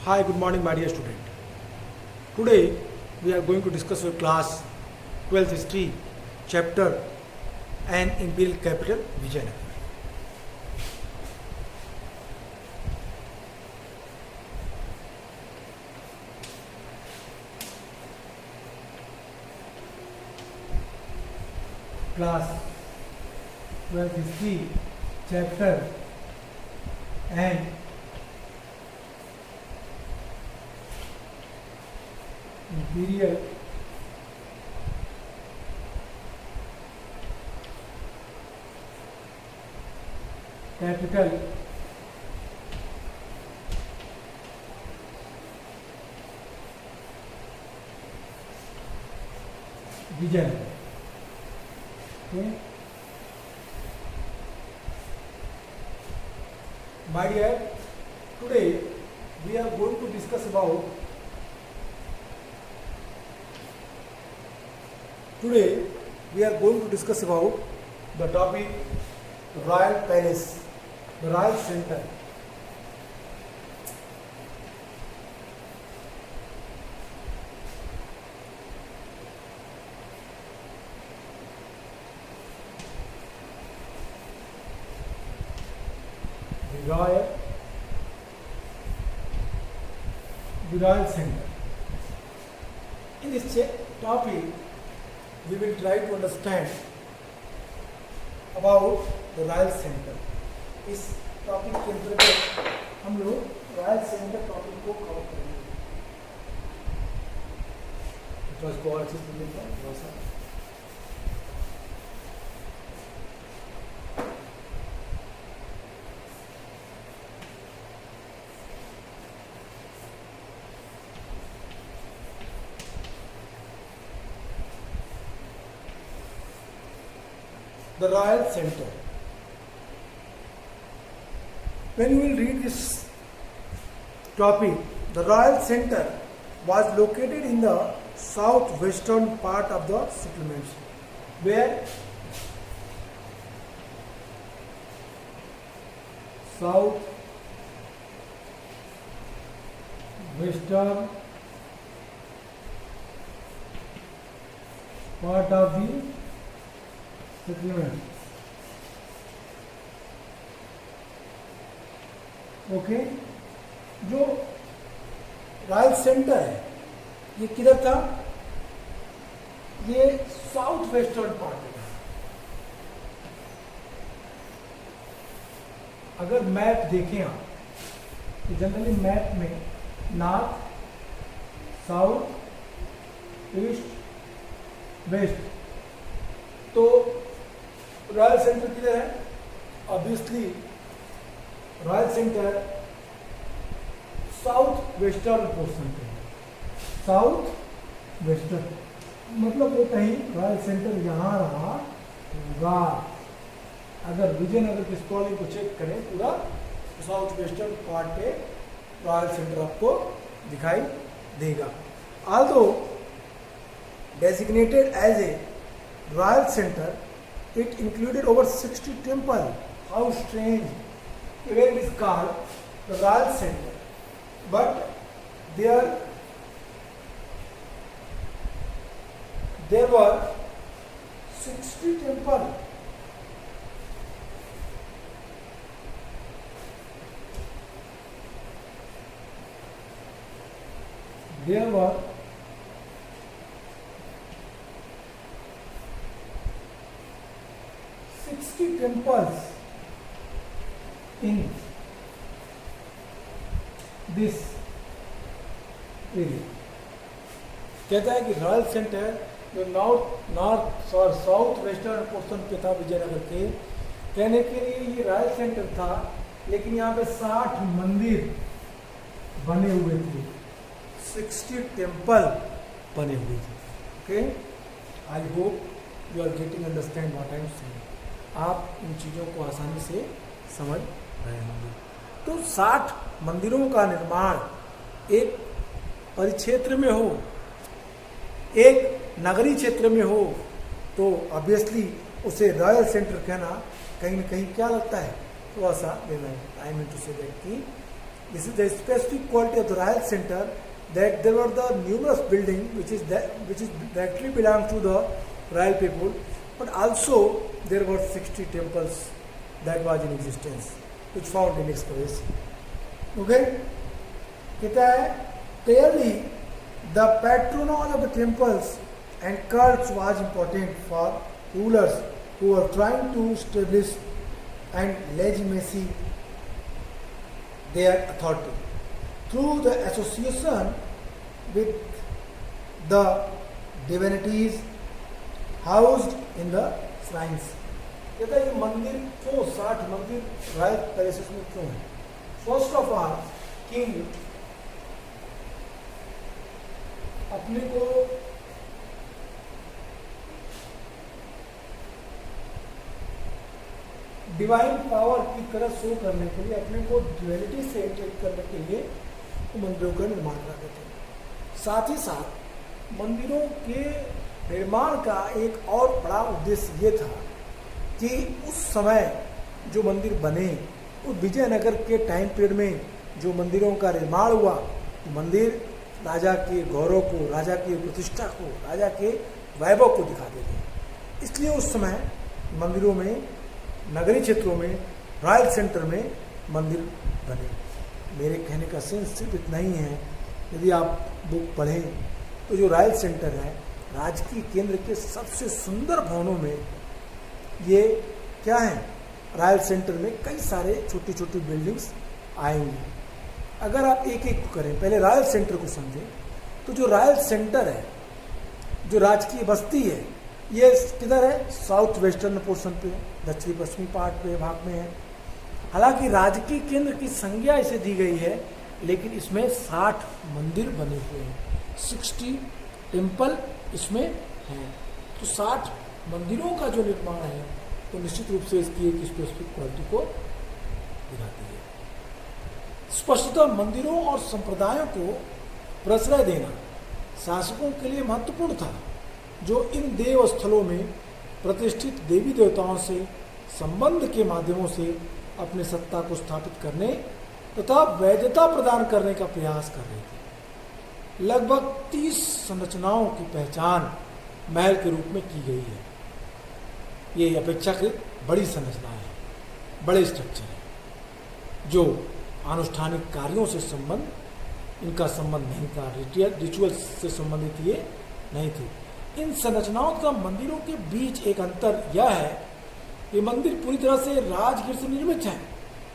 Hi, good morning, my dear student. Today we are going to discuss your class 12th history chapter and imperial capital Vijayanagar. Class 12th history chapter and imperial capital Vijayanagar. Okay. My dear, today we are going to discuss about the topic Royal Palace, the Royal Center. The Royal Center. In this topic, we will try to understand about the Royal Center. इस topic के अंतर्गत हम लोग royal centre topic को cover करेंगे. तो इसको और अच्छे से लेते हैं थोड़ा सा. The Royal Center. When you will read this topic, the Royal Center was located in the southwestern part of the settlements, where southwestern part of the settlement. Okay, जो रॉयल सेंटर है ये किधर था? ये साउथ वेस्टर्न पार्ट में. अगर map देखें आप तो जनरली मैप में नॉर्थ, साउथ, ईस्ट, वेस्ट, तो रॉयल सेंटर किधर है? Obviously royal centre south western portion पे है. साउथ वेस्टर्न मतलब वो कहीं रॉयल सेंटर यहाँ रहा होगा. अगर विजयनगर की स्पेलिंग को चेक करें पूरा साउथ वेस्टर्न पार्ट पे रॉयल सेंटर आपको दिखाई देगा. Although designated as a royal centre, it included over 60 temples. How strange! Even it is called the Royal Center, but there were 60 temples. There were 60 temples in this area. कहता है कि royal centre जो north और south western portion पे था विजयनगर के, कहने के लिए ये रॉयल सेंटर था, लेकिन यहाँ पे 60 मंदिर बने हुए थे, 60 टेम्पल बने हुए थे. Okay, I hope you are getting understand what I am saying. आप इन चीज़ों को आसानी से समझ रहे होंगे. तो 60 मंदिरों का निर्माण एक परिक्षेत्र में हो, एक नगरीय क्षेत्र में हो, तो ऑब्वियसली उसे रॉयल सेंटर कहना कहीं ना कहीं क्या लगता है, थोड़ा सा I mean to say that कि This is the specific quality of the Royal Center, that there were the numerous buildings which is directly belong to the royal people, but also there were 60 temples that was in existence, which found in excavation. Okay? कहता है, clearly the patronage of the temples and cults was important for rulers who were trying to establish and legitimacy their authority through the association with the divinities housed in the shrines. कहता है ये मंदिर क्यों 60 मंदिर royal palaces में क्यों है? First of all king अपने को डिवाइन पावर की तरह शो करने के लिए, अपने को ड्युअलिटी से इंटरेक्ट करने के लिए तो मंदिरों का निर्माण कराते थे। साथ ही साथ मंदिरों के निर्माण का एक और बड़ा उद्देश्य ये था कि उस समय जो मंदिर बने, उस विजयनगर के टाइम पीरियड में जो मंदिरों का निर्माण हुआ, तो मंदिर राजा के गौरव को, राजा की प्रतिष्ठा को, राजा के वैभव को दिखाते थे। इसलिए उस समय मंदिरों में, नगरीय क्षेत्रों में, रॉयल सेंटर में मंदिर बने। मेरे कहने का सेंस सिर्फ इतना ही है, यदि आप बुक पढ़ें तो जो रॉयल सेंटर है, राजकीय केंद्र के सबसे सुंदर भवनों में ये क्या है, रॉयल सेंटर में कई सारे छोटी छोटी बिल्डिंग्स आएंगी। अगर आप एक एक को करें, पहले रॉयल सेंटर को समझें, तो जो रॉयल सेंटर है, जो राजकीय बस्ती है, ये किधर है? साउथ वेस्टर्न पोर्शन पे, दक्षिणी पश्चिमी पार्ट पे भाग में है। हालांकि राजकीय केंद्र की संज्ञा इसे दी गई है, लेकिन इसमें 60 मंदिर बने हुए हैं, 60 टेम्पल इसमें हैं। तो 60 मंदिरों का जो निर्माण है, तो निश्चित रूप से इसकी एक स्पेसिफिक क्वालिटी को दिखाती है। स्पष्टतः मंदिरों और संप्रदायों को प्रश्रय देना शासकों के लिए महत्वपूर्ण था, जो इन देव स्थलों में प्रतिष्ठित देवी देवताओं से संबंध के माध्यमों से अपने सत्ता को स्थापित करने तथा वैधता प्रदान करने का प्रयास कर रहे थे। लगभग 30 संरचनाओं की पहचान महल के रूप में की गई है। ये अपेक्षाकृत बड़ी संरचना है, बड़े स्ट्रक्चर है, जो आनुष्ठानिक कार्यों से इनका संबंध नहीं था, रिचुअल्स से संबंधित ये नहीं थी। इन संरचनाओं का मंदिरों के बीच एक अंतर यह है कि मंदिर पूरी तरह से राजगीर से निर्मित है,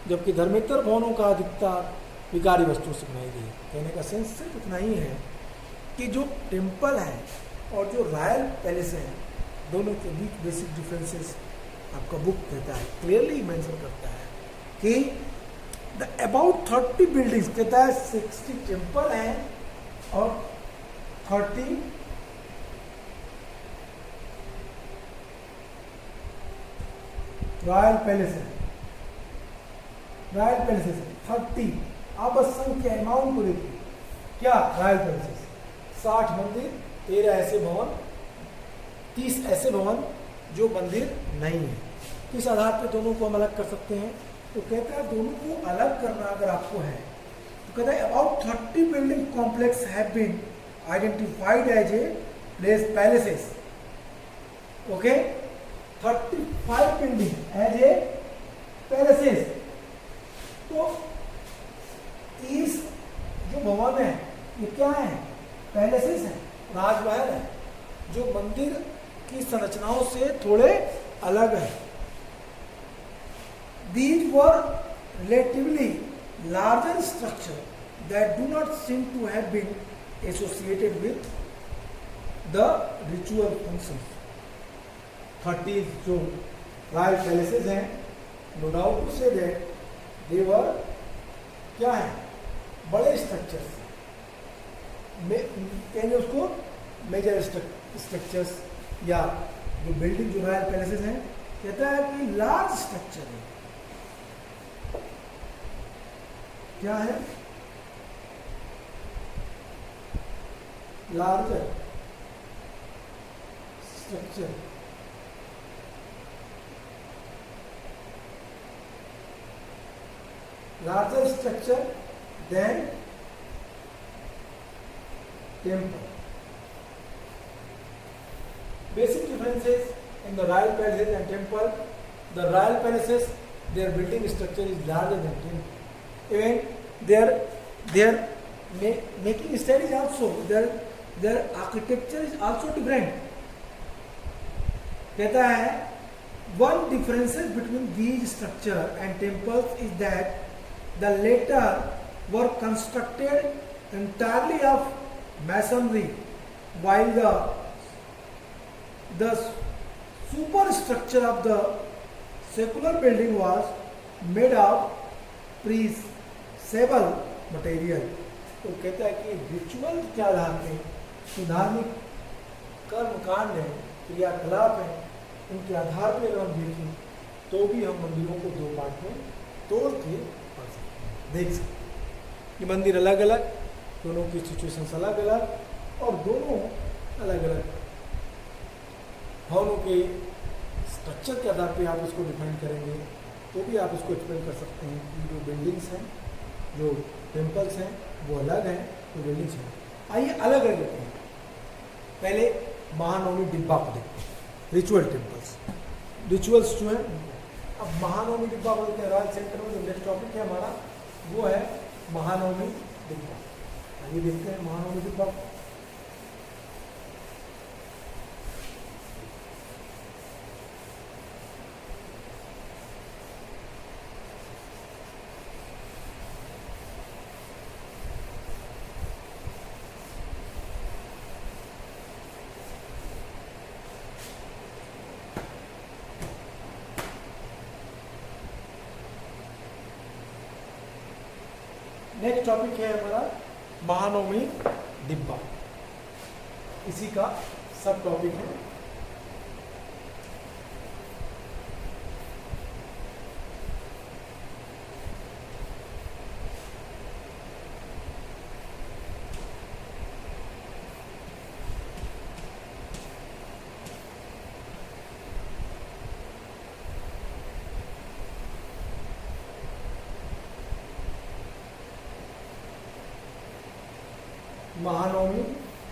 जबकि धर्मेतर भवनों का अधिकतर विकारी वस्तुओं से बनाई गई है। कहने का सेंस सिर्फ इतना ही है कि जो टेम्पल है और जो रॉयल पैलेस है, दोनों के बीच बेसिक डिफरेंसेस आपका बुक कहता है, क्लियरली मेंशन करता है कि द अबाउट 30 बिल्डिंग्स, कहता है 60 टेम्पल हैं और 30 रॉयल पैलेस है। रॉयल पैलेसेस है 30। आप बस संख्या अमाउंट को देखिए, क्या रॉयल पैलेसेस 60 मंदिर, 13 ऐसे भवन, 30 ऐसे भवन जो मंदिर नहीं है। किस आधार पे दोनों को हम अलग कर सकते हैं? तो कहता है दोनों को अलग करना अगर आपको है तो कहता है about 30 building complex have been identified as a place palaces. Okay, 35 building as a palaces. तो 30 जो भवन है ये क्या है? पैलेसेस है, राजमहल है, जो मंदिर की संरचनाओं से थोड़े अलग है। These were relatively larger structures that do not seem to have been associated with the ritual functions. 30 जो रॉयल पैलेसेस हैं, no doubt to say that they were क्या है? बड़े स्ट्रक्चर्स, कहेंगे उसको मेजर स्ट्रक्चर्स, या जो बिल्डिंग जो रॉयल पैलेसेस हैं, कहता है कि लार्ज स्ट्रक्चर है। क्या है? Larger structure. Larger structure than temple. Basic differences in the royal palaces and temple. The royal palaces, their building structure is larger than temple. Even their making style is also, their architecture is also different. कहता है one difference between these structure and temples is that the latter were constructed entirely of masonry, while the superstructure of the secular building was made of pressable material. तो कहता है कि ritual के आधार पे जो धार्मिक कर्म कांड है, क्रियाकलाप है, उनके आधार पर अगर हम देखें तो भी हम मंदिरों को दो पार्ट में तोड़ के पढ़ सकते हैं, देख सकते हैं। ये मंदिर अलग अलग, दोनों की सिचुएशंस अलग अलग और दोनों अलग अलग भवनों के स्ट्रक्चर के आधार पे आप इसको डिफाइन करेंगे तो भी आप इसको एक्सप्लेन कर सकते हैं कि जो बिल्डिंग्स हैं, जो टेम्पल्स हैं वो अलग हैं, जो बिल्डिंग्स हैं। आइए अलग अलग देखते हैं। पहले महानवमी डिब्बा को देखते हैं, रिचुअल टेम्पल्स, रिचुअल्स जो है। अब महानवमी डिब्बा को देखते हैं। रॉयल सेंटर में जो नेक्स्ट टॉपिक है हमारा वो है महानवमी डिब्बा। आइए देखते हैं महानवमी डिब्बा। नेक्स्ट टॉपिक है हमारा महानवमी डिब्बा, इसी का सब टॉपिक है। महानवमी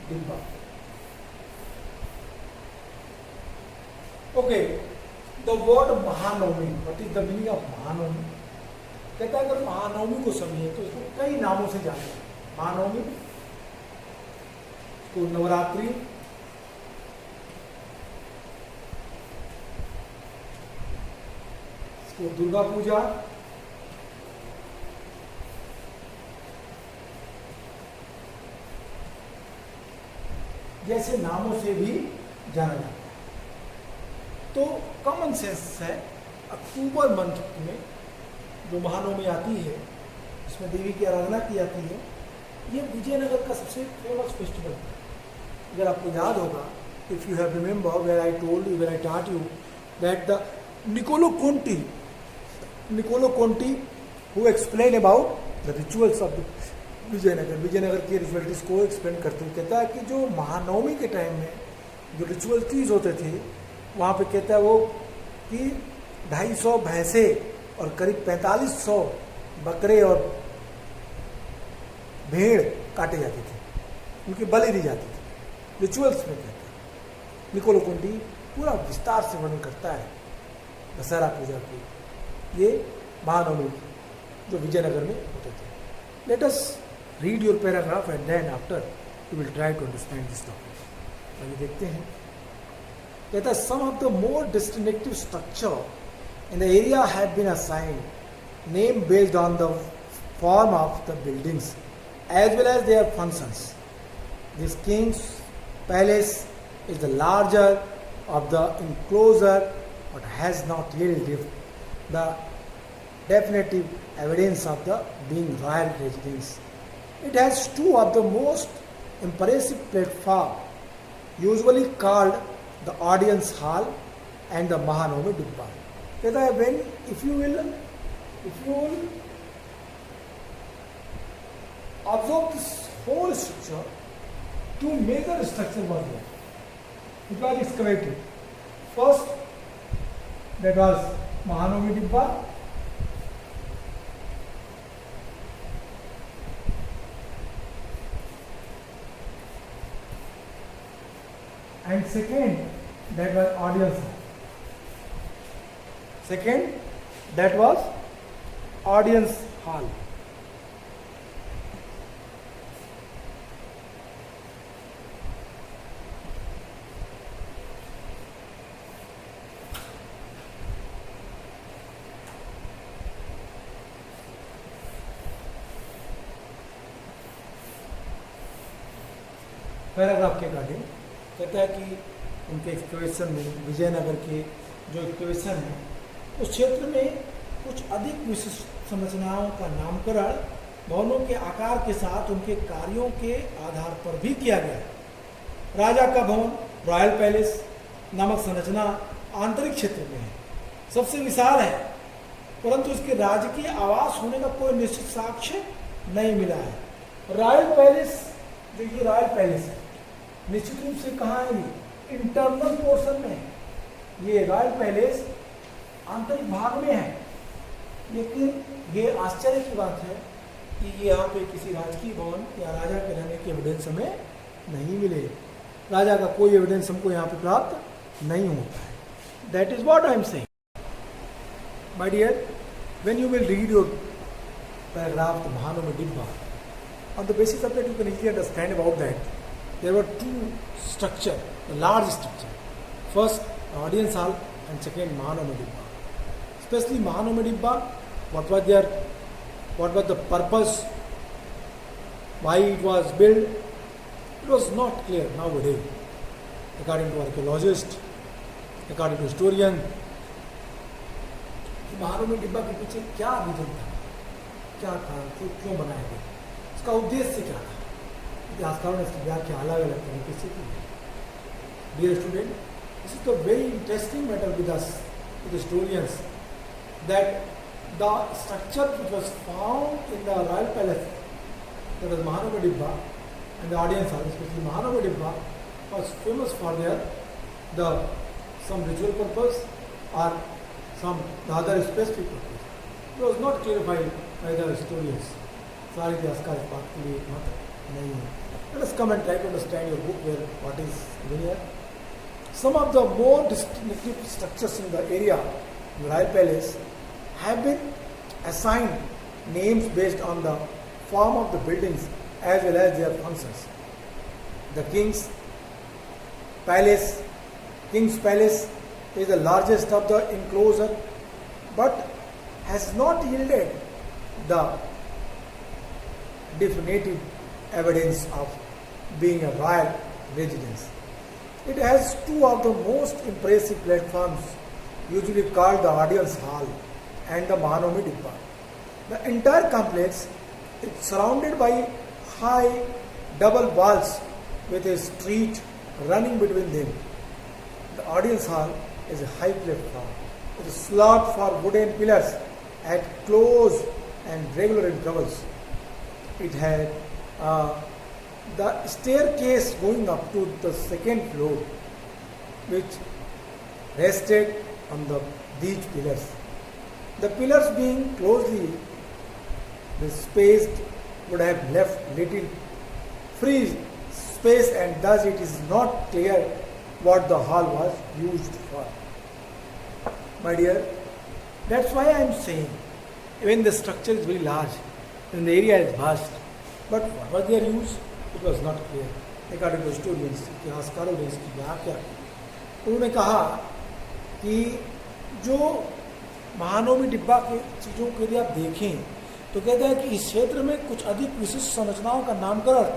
डिब्बा। Okay, the word Mahanavami, what is the meaning of Mahanavami? कहता है अगर महानवमी को समझिए तो इसको कई नामों से जाने। महानवमी को नवरात्रि, इसको दुर्गा पूजा, जैसे नामों से भी जाना जाता है। तो कॉमन सेंस है, अक्टूबर मंथ में जो महानवमी आती है, इसमें देवी की आराधना की जाती है, ये विजयनगर का सबसे फेमस फेस्टिवल है। अगर आपको याद होगा, if you have remember where I told you, where I taught you that the Niccolo Conti who explain about the rituals of Vijayanagara की रिचुअलिटीज को एक्सप्लेन करते हुए कहता है कि जो महानवमी के टाइम में जो रिचुअलिटीज होते थे, वहाँ पे कहता है वो कि 250 भैंसे और करीब 4500 बकरे और भेड़ काटे जाते थे, उनकी बलि दी जाती थी। रिचुअल्स में कहता है निकोलो कोंटी पूरा विस्तार से वर्णन करता है दशहरा पूजा की, ये महानवमी जो विजयनगर में होते थे। Let us read your paragraph and then after you will try to understand this topic. आइए देखते हैं। कहता है some of the more distinctive structure in the area have been assigned name based on the form of the buildings as well as their functions. This King's Palace is the larger of the enclosure but has not yielded the definitive evidence of the being royal residence. It has two of the most impressive platforms, usually called the audience hall and the Mahanavami Dibba. कहता है when if you will observe this whole structure, two major structures were there. It was excavated. First, that was Mahanavami Dibba. and second that was audience hall. Second that was audience hall. Paragraph के according कहता है कि उनके equation में विजयनगर के जो equation है उस क्षेत्र में कुछ अधिक विशिष्ट संरचनाओं का नामकरण भवनों के आकार के साथ उनके कार्यों के आधार पर भी किया गया। राजा का भवन रॉयल पैलेस नामक संरचना आंतरिक क्षेत्र में है, सबसे विशाल है, परंतु इसके राजकीय आवास होने का कोई निश्चित साक्ष्य नहीं मिला है। रॉयल पैलेस, जो ये रॉयल पैलेस है, निश्चित रूप से कहाँ है? ये इंटरनल पोर्शन में है। ये रॉयल पैलेस आंतरिक भाग में है, लेकिन ये आश्चर्य की बात है कि ये यहाँ पे किसी राजकीय भवन या राजा के रहने के एविडेंस हमें नहीं मिले। राजा का कोई एविडेंस हमको यहाँ पे प्राप्त नहीं होता है। That is what I am saying my dear. When you will read your paragraph the Mahanavami Dibba, on the basis of that you can easily understand about that. There were two structure, a large structure. First audience hall and second Mahanavami Dibba. Especially Mahanavami Dibba, what was the purpose, why it was built, it was not clear nowadays. According to archaeologists, according to historian, Mahanavami डिब्बा के पीछे क्या reason था, क्या कारण थे, क्यों बनाया गया, इसका उद्देश्य क्या था। इतिहासकारों ने इसकी व्याख्या अलग अलग तरीके से की है। Dear student, this is the very interesting matter with us, with historians, that the structure which was found in the royal palace, that was Mahanavami Dibba, and the audience hall, specially Mahanavami Dibba, was famous for their some ritual purpose or some other specific purpose. It was not clarified by the historians. सारे इतिहासकार इस बात के लिए मत नहीं है। Let us come and try to understand your book where what is given here. Some of the more distinctive structures in the area, in the Royal Palace, have been assigned names based on the form of the buildings as well as their functions. The King's Palace is the largest of the enclosure, but has not yielded the definitive evidence of being a royal residence. It has two of the most impressive platforms, usually called the audience hall and the Mahanavami Dibba. The entire complex is surrounded by high double walls with a street running between them. The audience hall is a high platform with a slot for wooden pillars at close and regular intervals. It had the staircase going up to the second floor, which rested on these pillars. The pillars being closely spaced would have left little free space, and thus it is not clear what the hall was used for. My dear, that's why I am saying, even the structure is very large and the area is vast, but what was their use? It was not clear. According to historians, इतिहासकारों ने इसकी व्याख्या की। उन्होंने कहा कि जो महानवमी डिब्बा के चीज़ों के लिए आप देखें तो कहते हैं कि इस क्षेत्र में कुछ अधिक विशिष्ट संरचनाओं का नामकरण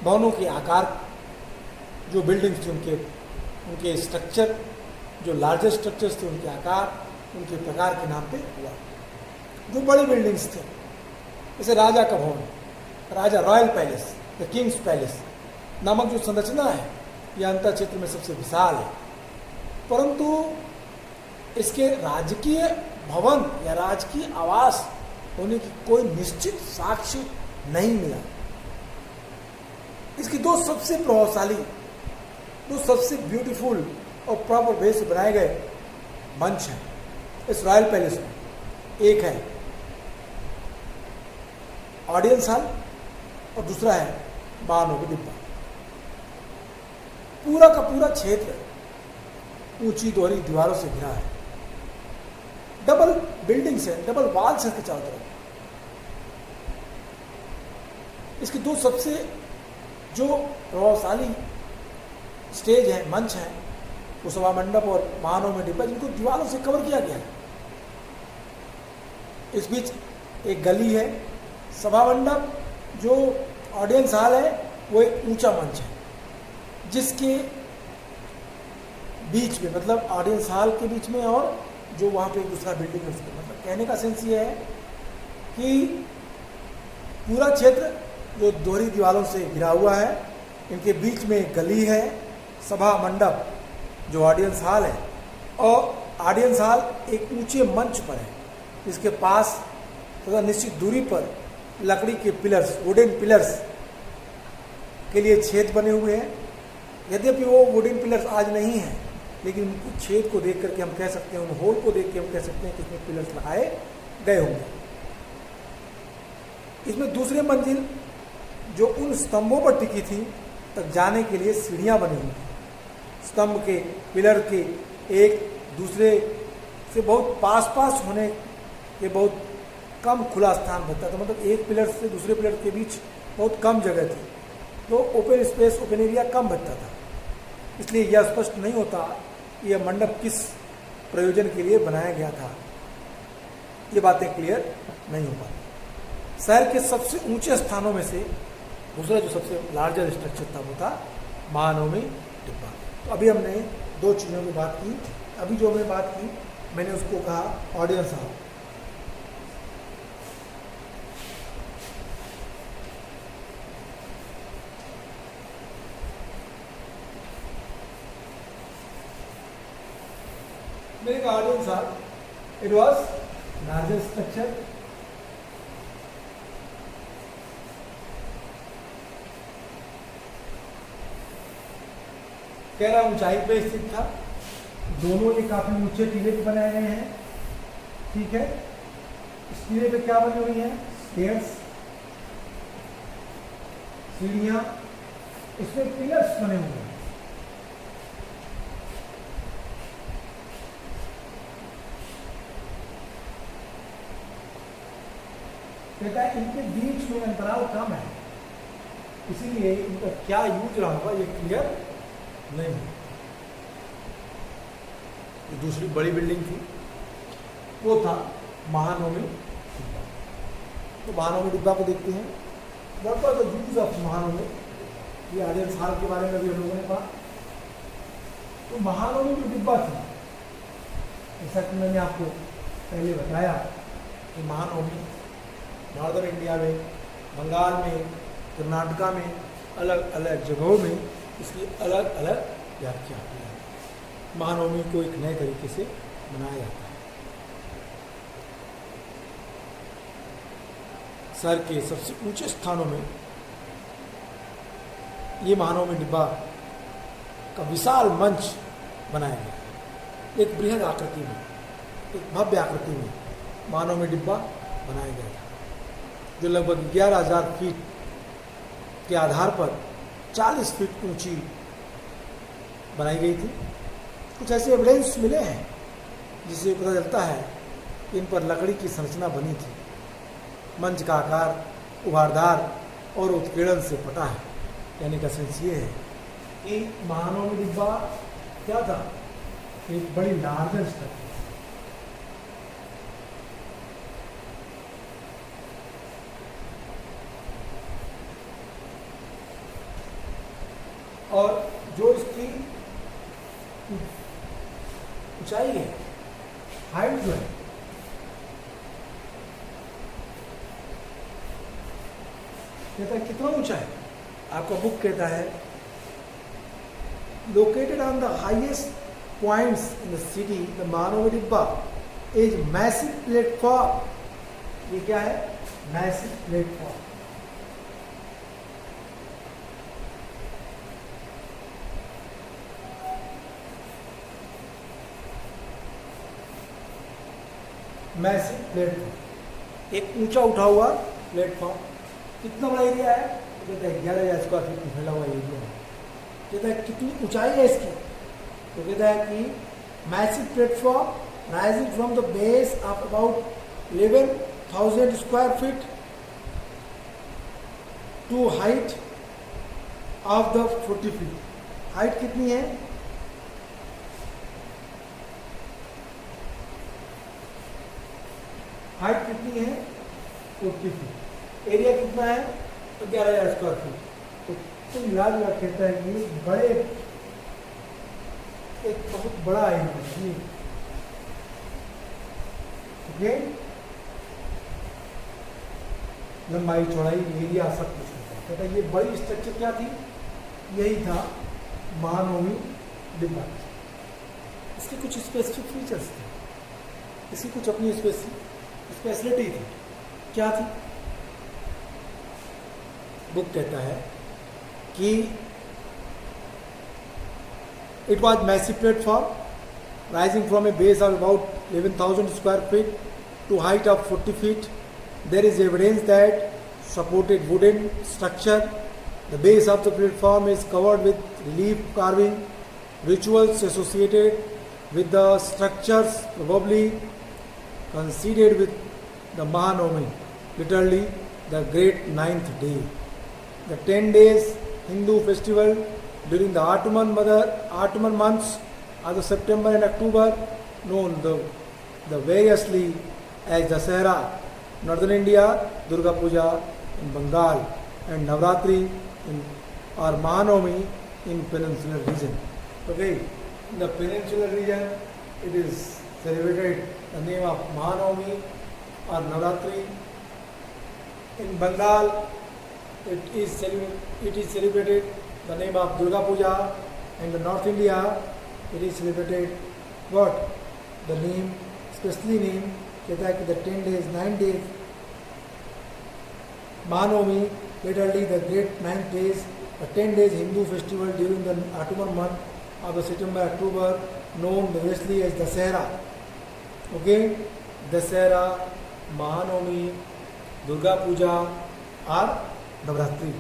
भवनों के आकार, जो बिल्डिंग्स थे उनके स्ट्रक्चर, जो लार्जेस्ट स्ट्रक्चर्स थे उनके आकार, उनके प्रकार के नाम पे हुआ। जो बड़ी बिल्डिंग्स थे, जैसे राजा का भवन, राजा royal palace, the king's palace नामक जो संरचना है, यह अंतर क्षेत्र में सबसे विशाल है, परंतु इसके राजकीय भवन या राजकीय आवास होने की कोई निश्चित साक्ष्य नहीं मिला। इसकी दो सबसे प्रभावशाली, दो सबसे ब्यूटीफुल और प्रॉपर वे से बनाए गए मंच हैं इस रॉयल पैलेस में। एक है ऑडियंस हॉल और दूसरा है महानवमी डिब्बा। पूरा का पूरा क्षेत्र ऊंची दोहरी दीवारों से घिरा है, डबल बिल्डिंग्स है, डबल वॉल्स है इसके चारों तरफ। इसके दो सबसे जो प्रभावशाली स्टेज है, मंच है, वो सभा मंडप और महानवमी डिब्बा, जिनको दीवारों से कवर किया गया है। इस बीच एक गली है। सभा मंडप जो ऑडियंस हॉल है वो एक ऊंचा मंच है, जिसके बीच में, मतलब ऑडियंस हॉल के बीच में और जो वहाँ पे दूसरा बिल्डिंग है उसके, मतलब कहने का सेंस ये है कि पूरा क्षेत्र जो दोहरी दीवारों से घिरा हुआ है, इनके बीच में एक गली है, सभा मंडप जो ऑडियंस हॉल है, और ऑडियंस हॉल एक ऊंचे मंच पर है, इसके पास तथा निश्चित दूरी पर लकड़ी के पिलर्स, वुडन पिलर्स के लिए छेद बने हुए हैं। यद्यपि वो वुडन पिलर्स आज नहीं हैं, लेकिन उन छेद को देख करके हम कह सकते हैं, उन होल को देख के हम कह सकते हैं कि इसमें पिलर्स लगाए गए होंगे। इसमें दूसरे मंजिल जो उन स्तंभों पर टिकी थी तक जाने के लिए सीढ़ियां बनी हुई थी। स्तंभ के, पिलर के एक दूसरे से बहुत पास पास होने के बहुत कम खुला स्थान बचता था, मतलब एक पिलर से दूसरे पिलर के बीच बहुत कम जगह थी, तो ओपन स्पेस, ओपन एरिया कम बचता था। इसलिए यह स्पष्ट नहीं होता यह मंडप किस प्रयोजन के लिए बनाया गया था, ये बातें क्लियर नहीं हो पाती। शहर के सबसे ऊंचे स्थानों में से दूसरा जो सबसे लार्जर स्ट्रक्चर था वो था महानवमी डिब्बा। तो अभी हमने दो चीज़ों की बात की। अभी जो हमने बात की मैंने उसको कहा ऑडियंस हॉल। मैंने कहा audience hall, it was larger structure, कह रहा ऊंचाई पे स्थित था, दोनों ये काफी ऊंचे टीले पे बनाए गए हैं, ठीक है। इस टीले पे क्या बनी हुई है? स्टेयर्स, सीढ़ियां, इसमें पिलर्स बने हुए हैं। कहता है इनके बीच में अंतराल कम है, इसीलिए इनका क्या यूज रहा होगा ये क्लियर नहीं। ये दूसरी बड़ी बिल्डिंग थी वो था महानवमी डिब्बा। तो महानवमी डिब्बा को देखते हैं। What was the use of Mahanavami, ये ऑडियंस हॉल के बारे में भी हम लोगों ने कहा। तो महानवमी जो डिब्बा थी, जैसा कि मैंने आपको पहले बताया कि महानवमी नॉर्दर्न इंडिया में, बंगाल में, कर्नाटका में, अलग अलग जगहों में इसकी अलग अलग व्याख्या होती है। महानवमी को एक नए तरीके से मनाया जाता है। शहर के सबसे ऊंचे स्थानों में ये महानवमी डिब्बा का विशाल मंच बनाया गया है। एक बृहद आकृति में, एक भव्य आकृति में महानवमी डिब्बा बनाया गया था, जो लगभग 11,000 फीट के आधार पर 40 फीट ऊंची बनाई गई थी। कुछ ऐसे एविडेंस मिले हैं जिससे पता चलता है कि इन पर लकड़ी की संरचना बनी थी। मंच का आकार उभारदार और उत्पीड़न से पटा है। कहने का सेंस ये है कि महानवमी डिब्बा क्या था? एक बड़ी लार्जर स्ट्रक्चर। और जो इसकी ऊंचाई है, हाइट जो है, कहता है कितना ऊंचा है? आपका बुक कहता है located on the highest points in the city, the Mahanavami डिब्बा इज मैसिव प्लेटफॉर्म। ये क्या है? Massive platform. मैसिव प्लेटफॉर्म, एक ऊंचा उठा हुआ प्लेटफॉर्म। कितना बड़ा एरिया है? कहते हैं 11,000 स्क्वायर फीट में फैला हुआ एरिया है। कहता है कितनी ऊंचाई है इसकी, तो कहता है कि massive platform rising from the base of about 11,000 square feet to height of the 40 feet. Height कितनी है? हाइट कितनी है? 40 फीट। एरिया कितना है? 11,000 स्क्वायर फीट। तो कुल मिला कहता है कि बड़े एक बहुत बड़ा एरिया है। ओके, लंबाई चौड़ाई एरिया सब कुछ कहता है। ये बड़ी स्ट्रक्चर क्या थी? यही था महानवमी डिब्बा। इसके कुछ स्पेसिफिक फीचर्स थे, इसकी कुछ अपनी स्पेशलिटी थी। क्या थी? बुक कहता है कि it was massive platform rising from a base of about 11,000 square feet to height of 40 feet. There is evidence that supported wooden structure. The base of the platform is covered with relief carving. Rituals associated with the structures probably coincided with the Mahanavami, literally the great ninth day. The 10 days Hindu festival during the autumn months of the September and October, known the variously as Dasahara, Northern India, Durga Puja in Bengal, and Navratri or Mahanavami in peninsular region. Okay, in the peninsular region, it is celebrated the name of Mahanavami or Navratri. In Bengal, it is celebrated the name of Durga Puja. In the North India, it is celebrated what? The name, specially name, कहता है कि the 10 days, 9 days, Mahanavami, literally the great 9 days, the 10 days Hindu festival during the autumn month of the September, October, known variously as Dasahara. Okay, Dasahara, Mahanavami, Durga Puja or Navratri.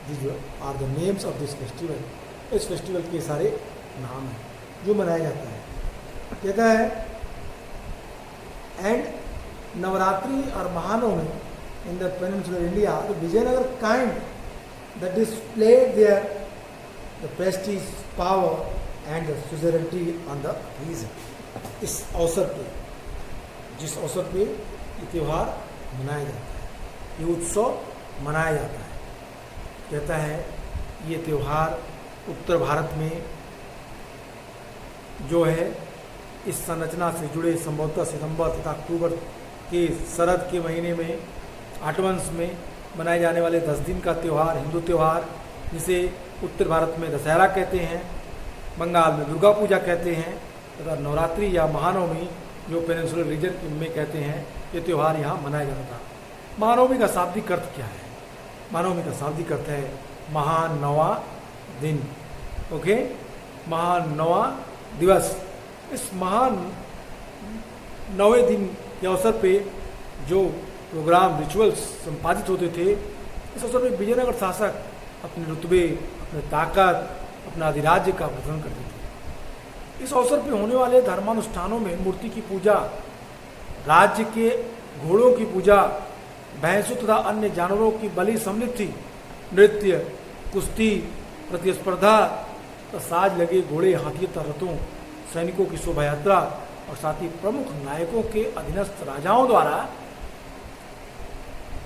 These are the names of this festival. इस festival के सारे नाम हैं जो मनाया जाता है। कहता है and Navaratri or Mahanavami in the peninsular India, the Vijayanagar kind that displayed the prestige, power and the suzerainty on the region. इस अवसर पे, जिस अवसर पे ये त्यौहार मनाया जाता है, ये उत्सव मनाया जाता है, कहता है ये त्यौहार उत्तर भारत में जो है इस संरचना से जुड़े संभवतः सितंबर तथा अक्टूबर के शरद के महीने में आठवंश में मनाए जाने वाले 10 दिन का त्यौहार, हिंदू त्यौहार, जिसे उत्तर भारत में दशहरा कहते हैं, बंगाल में दुर्गा पूजा कहते हैं, तथा नवरात्रि या महानवमी जो पेनिनसुलर रीजन में कहते हैं, ये त्यौहार यहाँ मनाया जाता था। महानवमी का शाब्दिक अर्थ क्या है? महानवमी का शाब्दिक अर्थ है महान नवा दिन। ओके, महान नवा दिवस। इस महान नवे दिन के अवसर पे जो प्रोग्राम रिचुअल्स संपादित होते थे, इस अवसर पे विजयनगर शासक अपने रुतबे, अपने ताकत, अपना अधिराज्य का प्रदर्शन करते थे। इस अवसर पे होने वाले धर्मानुष्ठानों में मूर्ति की पूजा, राज्य के घोड़ों की पूजा, भैंसों तथा अन्य जानवरों की बलि समृद्धि, नृत्य, कुश्ती, प्रतिस्पर्धा, साज लगे घोड़े, हाथी तथा रथों, सैनिकों की शोभा यात्रा और साथ ही प्रमुख नायकों के अधीनस्थ राजाओं द्वारा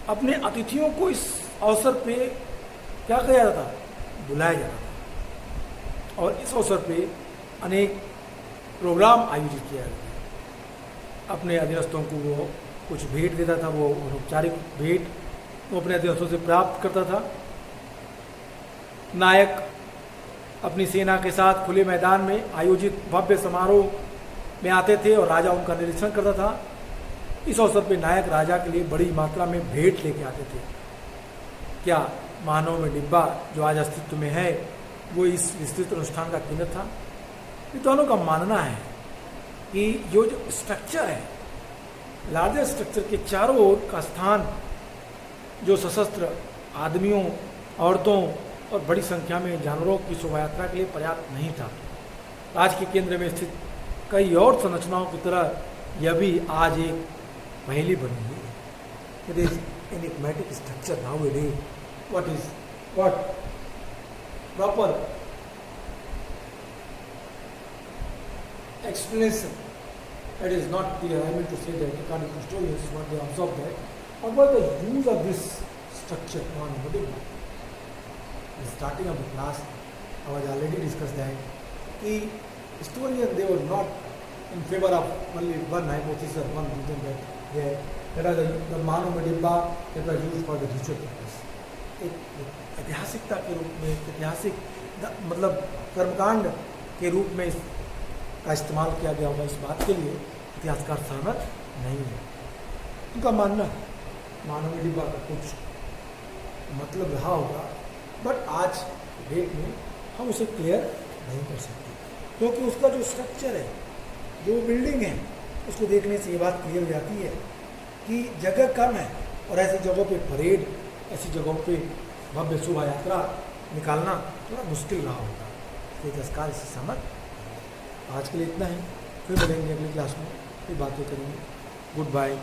अपने अतिथियों को इस अवसर पे क्या किया जाता था? बुलाया जाता था। और इस अवसर पे अनेक प्रोग्राम आयोजित किया जाता था। अपने अधीनस्थों को वो कुछ भेंट देता था, वो औपचारिक भेंट वो अपने अधीनस्थों से प्राप्त करता था। नायक अपनी सेना के साथ खुले मैदान में आयोजित भव्य समारोह में आते थे और राजा उनका निरीक्षण करता था। इस अवसर पर नायक राजा के लिए बड़ी मात्रा में भेंट लेके आते थे। क्या महानवमी डिब्बा जो आज अस्तित्व में है वो इस विस्तृत अनुष्ठान का केंद्र था? विद्वानों का मानना है कि जो स्ट्रक्चर है, लार्जर स्ट्रक्चर के चारों ओर का स्थान जो सशस्त्र आदमियों, औरतों, और बड़ी संख्या में जानवरों की शोभा यात्रा के लिए पर्याप्त नहीं था। आज के केंद्र में स्थित कई और संरचनाओं की तरह यह भी आज एक पहेली बनी हुई है। It is enigmatic structure now it is what proper explanation that is not clear. I mean to say that according to historians what they observed that about the use of this structure on Mudibba. The starting of the class I was already discussed that the historians they were not in favor of only one hypothesis or one reason that the Manu Mudibba that was used for the ritual purpose. एक ऐतिहासिकता के रूप में ऐतिहासिक मतलब कर्मकांड के रूप में का इस्तेमाल किया गया होगा, इस बात के लिए इतिहासकार सहमत नहीं है। उनका मानना मानव डिब्बा का कुछ मतलब रहा होगा, बट आज डेट में हम उसे क्लियर नहीं कर सकते, क्योंकि उसका जो स्ट्रक्चर है, जो बिल्डिंग है, उसको देखने से ये बात क्लियर हो जाती है कि जगह कम है और ऐसी जगहों पे परेड, ऐसी जगहों पे भव्य शोभा यात्रा निकालना थोड़ा मुश्किल रहा होगा। तो इतिहासकार इससे सहमत। आज के लिए इतना ही, फिर मिलेंगे अगली क्लास में, फिर बातें करेंगे। Good bye.